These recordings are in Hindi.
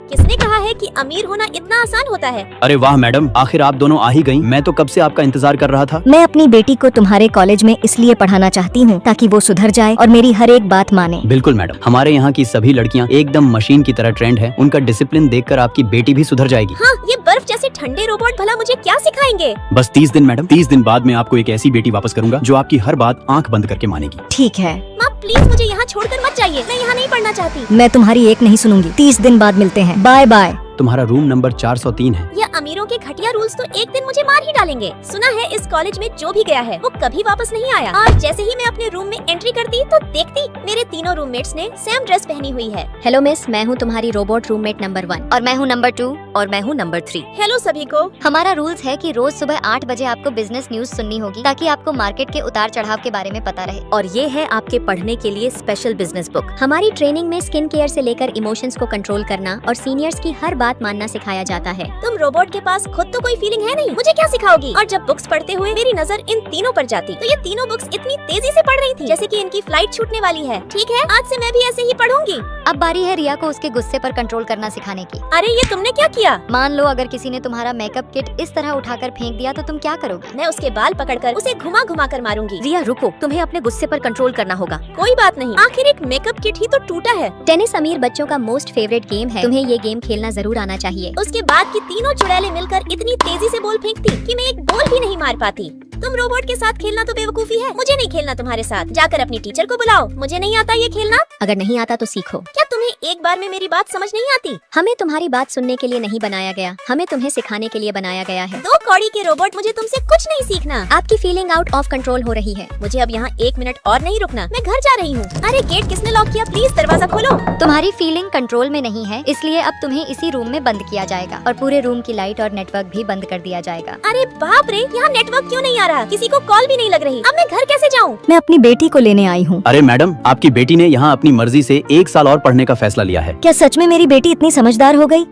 किसने कहा है कि अमीर होना इतना आसान होता है? अरे वाह मैडम, आखिर आप दोनों आ ही गयी। मैं तो कब से आपका इंतजार कर रहा था। मैं अपनी बेटी को तुम्हारे कॉलेज में इसलिए पढ़ाना चाहती हूँ ताकि वो सुधर जाए और मेरी हर एक बात माने। बिल्कुल मैडम, हमारे यहाँ की सभी लड़कियाँ एकदम मशीन की तरह ट्रेंड है। उनका डिसिप्लिन देखकर आपकी बेटी भी सुधर जाएगी। हाँ, ये बर्फ जैसे ठंडे रोबोट भला मुझे क्या सिखाएंगे? बस 30 दिन मैडम, 30 दिन बाद मैं आपको एक ऐसी बेटी वापस करूंगा जो आपकी हर बात आंख बंद करके मानेगी। ठीक है। माँ प्लीज मुझे यहाँ छोड़कर मत जाइए, मैं यहाँ नहीं पढ़ना चाहती। मैं तुम्हारी एक नहीं सुनूंगी। 30 दिन बाद मिलते हैं। Bye bye. तुम्हारा रूम नंबर 403 है। ये अमीरों के घटिया रूल्स तो एक दिन मुझे मार ही डालेंगे। सुना है इस कॉलेज में जो भी गया है वो कभी वापस नहीं आया। और जैसे ही मैं अपने रूम में एंट्री करती तो देखती मेरे तीनों रूममेट्स ने सेम ड्रेस पहनी हुई है। हेलो मिस, मैं हूँ तुम्हारी रोबोट रूममेट नंबर 1 और मैं हूँ नंबर 2 और मैं हूँ नंबर 3। हेलो सभी को। हमारा रूल्स है कि रोज सुबह 8 बजे आपको बिजनेस न्यूज सुननी होगी ताकि आपको मार्केट के उतार चढ़ाव के बारे में पता रहे। और ये है आपके पढ़ने के लिए स्पेशल बिजनेस बुक। हमारी ट्रेनिंग में स्किन केयर से लेकर इमोशंस को कंट्रोल करना और सीनियर्स की हर बात मानना सिखाया जाता है। तुम रोबोट के पास खुद तो कोई फीलिंग है नहीं, मुझे क्या सिखाओगी? और जब बुक्स पढ़ते हुए मेरी नजर इन तीनों पर जाती तो ये तीनों बुक्स इतनी तेजी से पढ़ रही थी जैसे कि इनकी फ्लाइट छूटने वाली है। ठीक है, आज से मैं भी ऐसे ही पढ़ूंगी। अब बारी है रिया को उसके गुस्से पर कंट्रोल करना सिखाने की। अरे ये तुमने क्या किया? मान लो अगर किसी ने तुम्हारा मेकअप किट इस तरह उठाकर फेंक दिया तो तुम क्या करोगे? मैं उसके बाल पकड़कर उसे घुमा घुमा कर मारूंगी। रिया रुको, तुम्हें अपने गुस्से पर कंट्रोल करना होगा। कोई बात नहीं, आखिर एक मेकअप किट ही तो टूटा है। टेनिस अमीर बच्चों का मोस्ट फेवरेट गेम है, तुम्हें ये गेम खेलना जरूर आना चाहिए। उसके बाद की तीनों चुड़ैलें मिलकर इतनी तेजी से बॉल फेंकती कि मैं एक बॉल भी नहीं मार पाती। तुम रोबोट के साथ खेलना तो बेवकूफी है, मुझे नहीं खेलना तुम्हारे साथ। जाकर अपनी टीचर को बुलाओ, मुझे नहीं आता ये खेलना। अगर नहीं आता तो सीखो। क्या तुम्हें एक बार में मेरी बात समझ नहीं आती? हमें तुम्हारी बात सुनने के लिए नहीं बनाया गया, हमें तुम्हें सिखाने के लिए बनाया गया है। 2 कौड़ी के रोबोट, मुझे तुमसे कुछ नहीं सीखना। आपकी फीलिंग आउट ऑफ कंट्रोल हो रही है। मुझे अब यहाँ 1 मिनट और नहीं रुकना, मैं घर जा रही हूँ। अरे गेट किसने लॉक किया? प्लीज दरवाजा खोलो। तुम्हारी फीलिंग कंट्रोल में नहीं है, इसलिए अब तुम्हें इसी रूम में बंद किया जाएगा और पूरे रूम की लाइट और नेटवर्क भी बंद कर दिया जाएगा। अरे बाप रे, यहाँ नेटवर्क क्यों नहीं आ रहा? किसी को कॉल भी नहीं लग रही। अब मैं घर कैसे जाऊँ? मैं अपनी बेटी को लेने आई हूँ। अरे मैडम, आपकी बेटी ने यहाँ अपनी मर्जी से 1 साल और पढ़ने का फैसला लिया है। क्या सच में मेरी बेटी इतनी समझदार हो गई?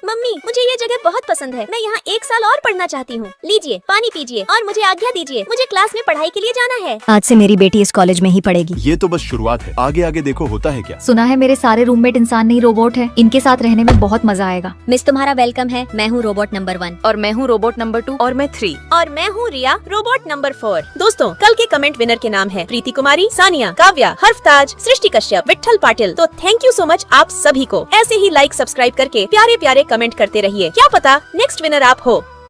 मम्मी मुझे ये जगह बहुत पसंद है, मैं यहाँ 1 साल और पढ़ना चाहती हूँ। लीजिए पानी पीजिए और मुझे आज्ञा दीजिए, मुझे क्लास में पढ़ाई के लिए जाना है। आज से मेरी बेटी इस कॉलेज में ही पढ़ेगी। ये तो बस शुरुआत है, आगे आगे देखो होता है क्या। सुना है मेरे सारे रूममेट इंसान नहीं रोबोट है, इनके साथ रहने में बहुत मजा आएगा। मिस तुम्हारा वेलकम है, मैं हूँ रोबोट नंबर 1 और मैं हूँ रोबोट नंबर 2 और मैं 3 और मैं हूँ रिया रोबोट नंबर 4। दोस्तों कल के कमेंट विनर के नाम है प्रीति कुमारी, सानिया, काव्या, हर्फताज, सृष्टि कश्यप, विट्ठल पाटिल। तो थैंक यू सो मच आप सभी को। ऐसे ही लाइक सब्सक्राइब करके प्यारे प्यारे कमेंट करते रहिए, क्या पता नेक्स्ट विनर आप हो।